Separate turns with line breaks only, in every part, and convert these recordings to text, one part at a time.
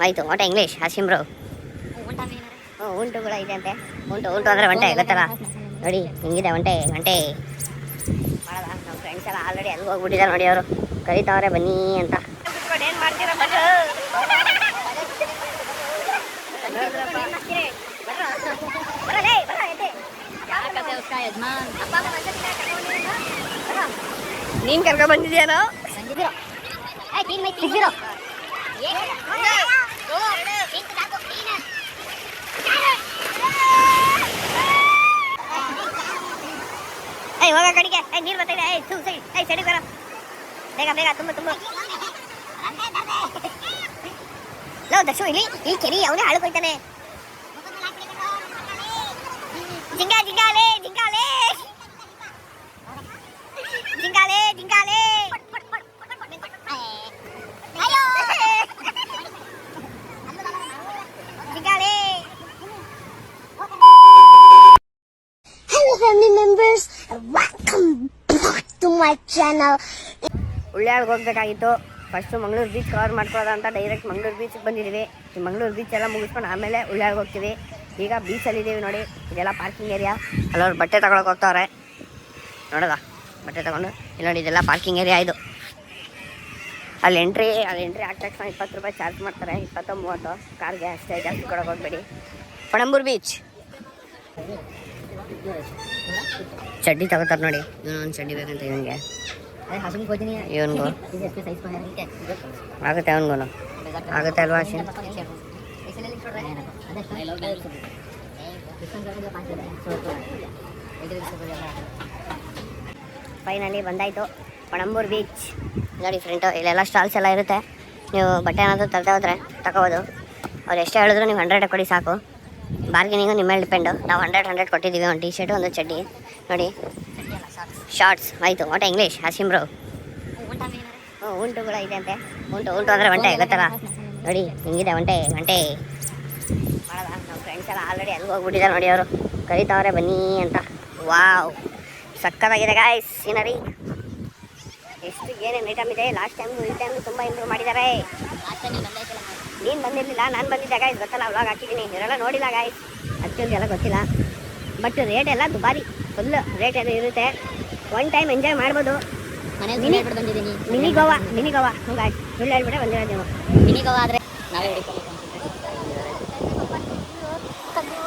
ಆಯಿತು what English Hasim bro. ಉಂಟು ಕೂಡ ಇದೆ ಅಂತೆ. ಉಂಟು ಅಂದರೆ ಒಂಟೆ ಗೊತ್ತಲ್ಲ ನೋಡಿ, ಹಿಂಗಿದೆ ಒಂಟೆ ಮಾಡಲ್ಲ. ನಮ್ಮ ಫ್ರೆಂಡ್ಸ್ ಎಲ್ಲ ಆಲ್ರೆಡಿ ಅಲ್ಲಿಗೆ ಹೋಗ್ಬಿಟ್ಟಿದ್ದಾರೆ ನೋಡಿ, ಅವರು ಕರೀತಾವ್ರೆ ಬನ್ನಿ ಅಂತ. ಏನು ಮಾಡ್ತೀರಾ ನೀನ್ ಕರ್ಕ ಬಂದಿದ್ಯಾನೋ? ಹೋಗ ಕಡೆಗೆ ನೀರು ಬರ್ತಾ ಇದೆ. ಸೈಡ್ ಬರ ಬೇಗ ತುಂಬ ಲೋ ದರ್ಶು, ಇಲ್ಲಿ ಈ ಕೆರಿ ಅವನೇ ಹಾಳ್ಕೊಯ್ತಾನೆ. ಜಿಂಗಾಲೆ
family members, welcome back to my channel.
ಉಳ್ಳ್ಯಾಳ್ಗೆ ಹೋಗ್ಬೇಕಾಗಿತ್ತು. ಫಸ್ಟು ಮಂಗಳೂರು ಬೀಚ್ ಕವರ್ ಮಾಡ್ಕೊಳ್ಳೋದ ಅಂತ ಡೈರೆಕ್ಟ್ ಮಂಗಳೂರು ಬೀಚಿಗೆ ಬಂದಿದ್ದೀವಿ. ಈ ಮಂಗಳೂರು ಬೀಚ್ ಎಲ್ಲ ಮುಗಿಸ್ಕೊಂಡು ಆಮೇಲೆ ಉಳ್ಳ್ಯಾಳ್ಗೆ ಹೋಗ್ತೀವಿ. ಈಗ ಬೀಚಲ್ಲಿದ್ದೀವಿ ನೋಡಿ. ಇದೆಲ್ಲ ಪಾರ್ಕಿಂಗ್ ಏರಿಯಾ. ಅಲ್ಲವ್ರು ಬಟ್ಟೆ ತಗೊಳಕ್ಕೆ ಹೋಗ್ತಾವ್ರೆ ನೋಡೋದ. ಬಟ್ಟೆ ತಗೊಂಡು ಇಲ್ಲಿ ನೋಡಿ, ಇದೆಲ್ಲ ಪಾರ್ಕಿಂಗ್ ಏರಿಯಾ. ಇದು ಅಲ್ಲಿ ಎಂಟ್ರಿ ಆಗ್ತಾ ತಕ್ಷಣ 20 ರೂಪಾಯಿ ಚಾರ್ಜ್ ಮಾಡ್ತಾರೆ. 20-30 ಕಾರ್ಗೆ ಅಷ್ಟೇ, ಜಾಸ್ತಿ ಕೊಡೋಕೆ ಹೋಗ್ಬೇಡಿ. ಪಣಂಬೂರು ಬೀಚ್. ಚಡ್ಡಿ ತಗೋತಾರೆ ನೋಡಿ. ಒಂದು ಚಡ್ಡಿ ಬೇಕಂತ ಇವನಿಗೆ ಆಗುತ್ತೆ. ಅವನಿಗೂ ಆಗುತ್ತೆ ಅಲ್ವಾ ಅಶ್ವಿನ್? ಫೈನಲಿ ಬಂದಾಯಿತು ಪಣಂಬೂರು ಬೀಚ್ ನೋಡಿ ಫ್ರೆಂಟು. ಇಲ್ಲೆಲ್ಲ ಸ್ಟಾಲ್ಸ್ ಎಲ್ಲ ಇರುತ್ತೆ. ನೀವು ಬಟ್ಟೆ ಏನಾದರೂ ತರದೆ ಹೋದರೆ ತಗೋಬೋದು. ಅವ್ರು ಎಷ್ಟೇ ಹೇಳಿದ್ರು ನೀವು 100 ಕೊಡಿ ಸಾಕು. ಬಾರ್ಗೇನಿಂಗು ನಿಮ್ಮ ಮೇಲೆ ಡಿಪೆಂಡು. ನಾವು 100 ಕೊಟ್ಟಿದ್ದೀವಿ. ಒಂದು ಟೀ ಶರ್ಟು, ಒಂದು ಚಡ್ಡಿ ನೋಡಿ, ಶಾರ್ಟ್ಸ್. ಆಯಿತು ವಾಟ್ ಇಂಗ್ಲೀಷ್ ಹಾಸಿಂ ಬ್ರೋ. ಉಂಟು ಕೂಡ ಇದೆ ಅಂತೆ. ಉಂಟು ಅಂದರೆ ಒಂಟೆ ಗೊತ್ತಲ್ಲ ನೋಡಿ, ಹಿಂಗಿದೆ ಒಂಟೆ ಮಾಡಲ್ಲ. ನಮ್ಮ ಫ್ರೆಂಡ್ಸ್ ಎಲ್ಲ ಆಲ್ರೆಡಿ ಅಲ್ಲಿಗೆ ಹೋಗ್ಬಿಟ್ಟಿದ್ದಾರೆ ನೋಡಿ, ಅವರು ಕರೀತಾವ್ರೆ ಬನ್ನಿ ಅಂತ. ವಾವ್, ಸಕ್ಕತ್ತಾಗಿದೆ ಗಾಯ್ಸ್ ಸೀನರಿ. ಎಷ್ಟು ಏನೇನು ಐಟಮ್ ಇದೆ. ಲಾಸ್ಟ್ ಟೈಮ್ ಈ ಟೈಮ್ ತುಂಬ ಇಂಪ್ರೂವ್ ಮಾಡಿದ್ದಾರೆ. ನೀನು ಬಂದಿರಲಿಲ್ಲ, ನಾನು ಬಂದಿದ್ದೆ ಗಾಯ್ಸ್, ಗೊತ್ತಲ್ಲ, ವ್ಲಾಗ್ ಹಾಕಿದ್ದೀನಿ. ಇವರೆಲ್ಲ ನೋಡಿಲ್ಲ ಗಾಯ್ಸ್, ಆ್ಯಕ್ಚುಲಿ ಎಲ್ಲ ಗೊತ್ತಿಲ್ಲ. ಬಟ್ ರೇಟ್ ಎಲ್ಲ ದುಬಾರಿ, ಫುಲ್ ರೇಟ್ ಎಲ್ಲ ಇರುತ್ತೆ. ಒನ್ ಟೈಮ್ ಎಂಜಾಯ್ ಮಾಡ್ಬೋದು. ಮಿನಿ ಗೋವಾ ಹ್ಞೂ ಗಾಯ್ಸ್, ಸುಳ್ಳು ಹೇಳ್ಬಿಟ್ಟೆ ಬಂದಿರೋದು ನೀವು. ಮಿನಿ ಗೋವಾ ಆದರೆ ನಾವೇ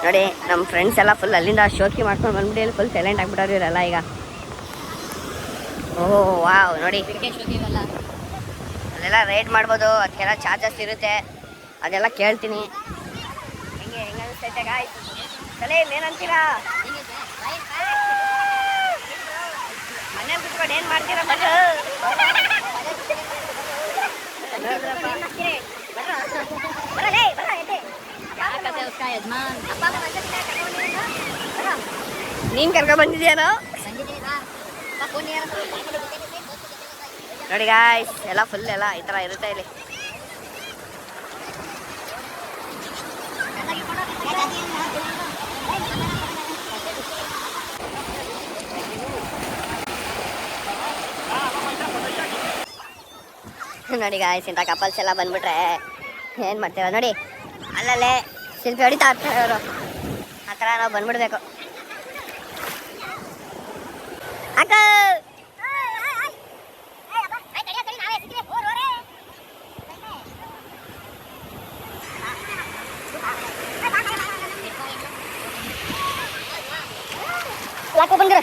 ನೋಡಿ. ನಮ್ಮ ಫ್ರೆಂಡ್ಸ್ ಎಲ್ಲ ಫುಲ್ ಅಲ್ಲಿಂದ ಶೋಕಿ ಮಾಡ್ಕೊಂಡು ಬಂದ್ಬಿಟ್ಟು ಫುಲ್ ಸೈಲೆಂಟ್ ಆಗಿಬಿಟ್ಟವ್ರು ಇವರೆಲ್ಲ ಈಗ. ಓಹ್ ವಾವ್ ನೋಡಿ, ಅಲ್ಲೆಲ್ಲ ರೇಟ್ ಮಾಡ್ಬೋದು. ಅದಕ್ಕೆಲ್ಲ ಚಾರ್ಜಸ್ ಇರುತ್ತೆ, ಅದೆಲ್ಲ ಕೇಳ್ತೀನಿ. ಹೆಂಗೆ ಅನಿಸ್ತೈತೆ ಗಾಯ್ಸ್? ಸಲೀಮ್ ಏನಂತೀರಾ? ಮನೆ ಬಿಟ್ಕೊಂಡು ಏನು ಮಾಡ್ತೀರಾ? ನೀನ್ ಕರ್ಕ ಬಂದಿದ್ಯಾನೋ ನೋಡಿ ಗಾಯ್ಸ್. ಎಲ್ಲ ಫುಲ್ ಎಲ್ಲ ಈ ಥರ ಇರುತ್ತೆ ಇಲ್ಲಿ. ನೋಡಿ ಗಾಯ್ಸ್, ಇಂಥ ಕಪಲ್ಸ್ ಎಲ್ಲ ಬಂದ್ಬಿಟ್ರೆ ಏನು ಮಾಡ್ತೀರ ನೋಡಿ. ಅಲ್ಲಲ್ಲೇ ಶಿಲ್ಪಿ ಹೊಡಿತಾ ಇರ್ತಾರೆ ಅವರು. ಆ ಥರ ನಾವು ಬಂದ್ಬಿಡ್ಬೇಕು. ಅಕ್ಕ ಯಾಕೋ ಬಂದ್ರೆ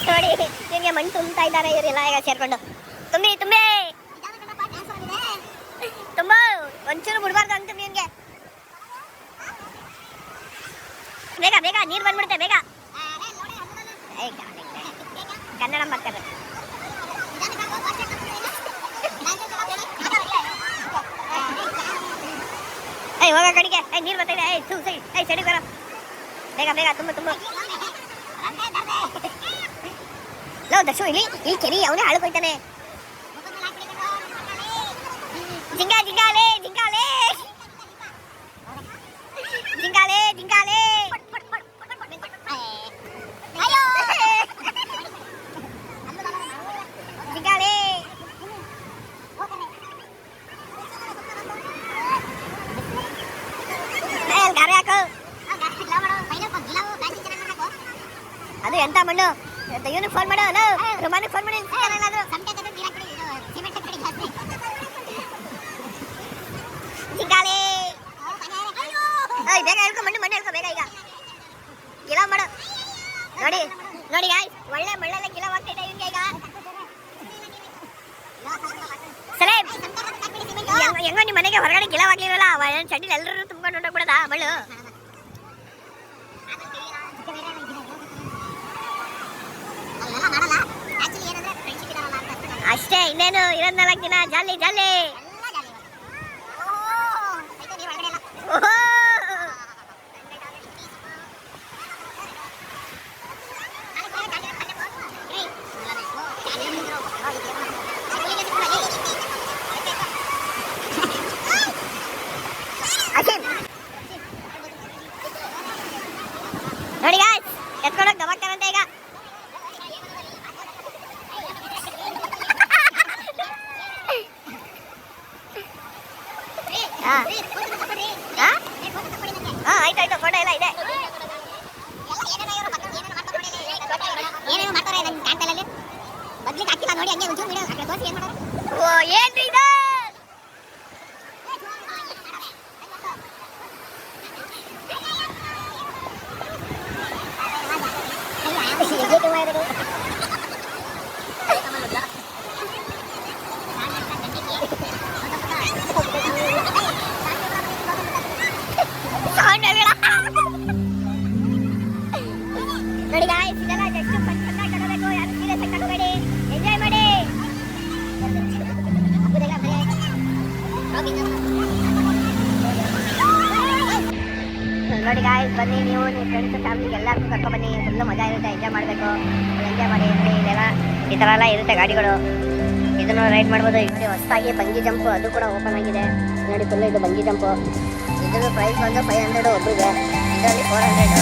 ನೋಡಿ ನಿಮಗೆ ಮಣ್ಣು ತುಂಬ್ತಾ ಇದ್ದಾರೆ ಇವರೆಲ್ಲ ಈಗ ಸೇರ್ಕೊಂಡು. ತುಂಬಿ ತುಂಬ ಒಂಚೂರು ಬಿಡಬಾರ್ದು ಅಂತ ನಿಮಗೆ. ಬೇಗ ನೀರು ಬಂದ್ಬಿಡುತ್ತೆ ಬೇಗ. ಕನ್ನಡ ಮಾತಾಡ ಹೋಗ ಕಡೆಗೆ ನೀರು ಬರ್ತಾಯಿದೆ ಸೈಡ್ ಬರ ಬೇಗ ಬೇಗ ತುಂಬ ಲೋ ದರ್ಶು ಇಲ್ಲಿ ಈ ಕೆರಿ ಅವನೇ ಹಾಳ್ಕೊಯ್ತಾನೆ ಜಿಂಗಾಲೆ ಜಿಂಗಾಲೆ ಜಿಂಗಾಲೆ ಜಿಂಗಾಲೆ ಜಿಂಗಾಲೆ ಗಾರೆ ಹಾಕು ಅದು ಎಂತ ಮಣ್ಣು ಇವನಿಗೆ ಫೋನ್ ಮಾಡು ಅಲ್ಲ ರುಮಾನಿಗೆ ಫೋನ್ ಮಾಡಿ ಜಿಂಗಾಲೆ ಬೇಗ ಹೇಳ್ಕೊ ಮಣ್ಣು ಹೇಳ್ಕೊ ಬೇಗ ಈಗ ಗಿಲ ಮಾಡು ನೋಡಿ ಗಾಯ್ಸ್ ಒಳ್ಳೆ ಮಳ್ಳೆಲ್ಲ ಗಿಲವಾಗ್ತಿದೆ ಇವ್ನಿಗೆ ಈಗ ಸಲೇ ಹೆಂಗೋ ನಿಮ್ಮ ಮನೆಗೆ ಹೊರಗಡೆ ಗಿಲವಾಗ್ಲಿರಲ್ಲ ಚಂಡಿಲ್ ಎಲ್ಲರೂ ತುಂಬ್ಕೊಂಡು ಹೊಂಟೋಗ್ಬಿಡದ ಮಳ್ಳು ಅಷ್ಟೇ ಇನ್ನೇನು ಇರೋದ್ 4 ದಿನ ಜಾಲಿ ಜಾಲಿ ನೋಡಿ ಗಾಯ್ಸ್ ಎತ್ಕೊಂಡೋಗಿ ದಬಾಕ್ತಾರಂತೆ ಈಗ ಆಯ್ತಾಯ್ತು ಫೋಟೋ ಎಲ್ಲ ಇದೆ ಓ ಏನ್ರಿ ಇದು ನೋಡಿ ಗಾಯ್ಸ್ ಇದೆಲ್ಲ ಜಸ್ಟ್ ಫನ್ ಕಟ್ಟಬೇಕು ಯಾರು ಸೀರಿಯಸ್ ಆಗಿ ಕಟ್ಟಬೇಡಿ ಎಂಜಾಯ್ ಮಾಡಿ ನೋಡಿ ಗಾಯ್ಸ್ ಬನ್ನಿ ನೀವು ನಿಮ್ಮ ಫ್ರೆಂಡ್ಸ್ ಫ್ಯಾಮಿಲಿ ಎಲ್ಲರಿಗೂ ಕರ್ಕೊಂಡು ಬನ್ನಿ ಫುಲ್ಲು ಮಜಾ ಇರುತ್ತೆ ಎಂಜಾಯ್ ಮಾಡಬೇಕು ಎಂಜಾಯ್ ಮಾಡಿ ನೋಡಿ ಇದೆಲ್ಲ ಈ ಥರ ಎಲ್ಲ ಇರುತ್ತೆ ಗಾಡಿಗಳು ಇದನ್ನು ರೈಡ್ ಮಾಡ್ಬೋದು ನೋಡಿ ಹೊಸದಾಗಿ ಬಂಗಿ ಜಂಪು ಅದು ಕೂಡ ಓಪನ್ ಆಗಿದೆ ನೋಡಿ ಫುಲ್ಲು ಇದು ಬಂಗಿ ಜಂಪು ಇದ್ರ ಪ್ರೈಸ್ ಬಂದು 500 ಒಬ್ಬರಿಗೆ ಇದರಲ್ಲಿ 400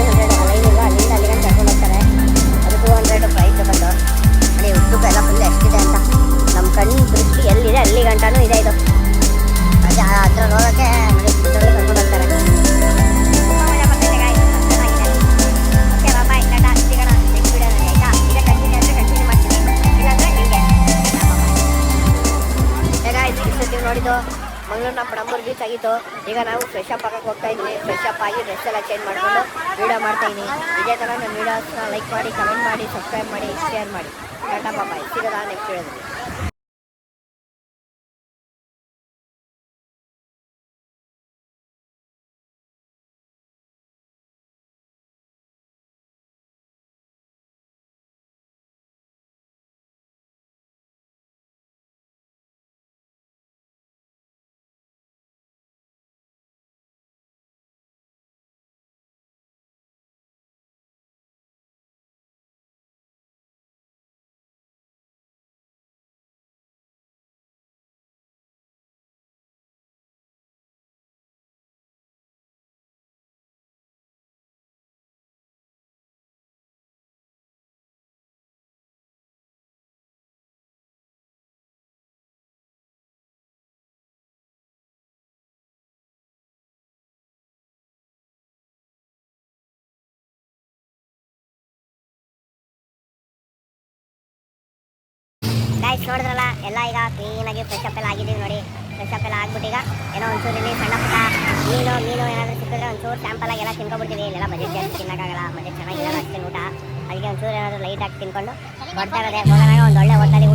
200 ಲೈನ್ ಇಲ್ಲ ಅಲ್ಲಿಂದ ಅಲ್ಲಿಗೆ ಕರ್ಕೊಂಡು ಹೋಗ್ತಾರೆ ಅದು 200 ಪ್ರೈಸ್ ಬಂದು ನೋಡಿ ಉದ್ದಕ್ಕೂ ಎಲ್ಲ ಫುಲ್ ಎಷ್ಟಿದೆ ಅಂತ ನಮ್ಮ ಕಣ್ಣು ದೃಷ್ಟಿ ಎಲ್ಲಿದೆ ಅಲ್ಲಿ ಗಂಟನೂ ಇದೆ ಇದು ಅದೇ ಹತ್ರ ಹೋಗೋಕ್ಕೆ ನೋಡಿ ಇದರಲ್ಲಿ ಕರ್ಕೊಂಡು ಹೋಗ್ತಾರೆ ತುಂಬ ಮಜಾ ಬರ್ತಿದೆ ಗಾಯ್ಸ್ ಚೆನ್ನಾಗಿದೆ ಓಕೆ ಬಾಯ್ ಟಾಟಾ ಸಿಗೋಣ ನೆಕ್ಸ್ಟ್ ವಿಡಿಯೋನಲ್ಲಿ ಆಯಿತಾ ಈಗ ಕಂಟಿನ್ಯೂ ಅಂದರೆ ಕಂಟಿನ್ಯೂ ಮಾಡ್ತೀನಿ ಇಲ್ಲಾಂದರೆ ನಿಮಗೆ ಗಾಯ್ಸ್ ಇಷ್ಟು ನೋಡಿದ್ದು ಮಂಗಳೂರಿನ ಪಣಂಬೂರು ಬೀಚ್ ಆಗಿತ್ತು ಈಗ ನಾವು ಫ್ರೆಶ್ ಅಪ್ ಆಗಕ್ಕೆ ಹೋಗ್ತಾ ಇದ್ವಿ ಫ್ರೆಶ್ ಅಪ್ ಆಗಿ ಡ್ರೆಸ್ ಎಲ್ಲ ಚೇಂಜ್ ಮಾಡಿಕೊಂಡು ವೀಡಿಯೋ ಮಾಡ್ತಾಯಿದ್ದೀನಿ ಇದೇ ಥರ ನನ್ನ ವೀಡಿಯೋಸ್ನ ಲೈಕ್ ಮಾಡಿ ಕಮೆಂಟ್ ಮಾಡಿ ಸಬ್ಸ್ಕ್ರೈಬ್ ಮಾಡಿ ಶೇರ್ ಮಾಡಿ ಟಾಟಾ ಬಾಯ್ ಸಿಗೋದಾ ನೆಕ್ಸ್ಟ್ ವಿಡಿಯೋದಲ್ಲಿ ಗಾಯ್ಸ್ ನೋಡಿದ್ರಲ್ಲ ಎಲ್ಲ ಈಗ ಕ್ಲೀನಾಗಿ ಫ್ರೆಶ್ ಅಪ್ ಎಲ್ಲ ಆಗಿದ್ದೀವಿ ನೋಡಿ ಫ್ರೆಶ್ ಅಪ್ ಎಲ್ಲ ಆಗ್ಬಿಟ್ಟು ಈಗ ಏನೋ ಒಂಚೂರು ಇಲ್ಲಿ ಸಣ್ಣ ಪುಟ್ಟ ಮೀನು ಏನಾದರೂ ಸಿಕ್ಕಿದ್ರೆ ಒಂಚೂರು ಸ್ಯಾಂಪಲಾಗಿ ಎಲ್ಲ ತಿನ್ಕೊಬಿಡ್ತೀವಿ ಇಲ್ಲೆಲ್ಲ ಬಜೆಟ್ ಜಾಸ್ತಿ ತಿನ್ನೋಕ್ಕಾಗಲ್ಲ ಬಜೆಟ್ ಚೆನ್ನಾಗಿರಲ್ಲ ಅಷ್ಟೇ ಊಟ ಅದಕ್ಕೆ ಒಂಚೂರು ಏನಾದರೂ ಲೈಟಾಗಿ ತಿನ್ಕೊಂಡು ಬರ್ತಾ ಇರೋದೆ ಹೋಗೋಣ ಒಂದು ಒಳ್ಳೆ ಹೋಟೆಲಿಗೆ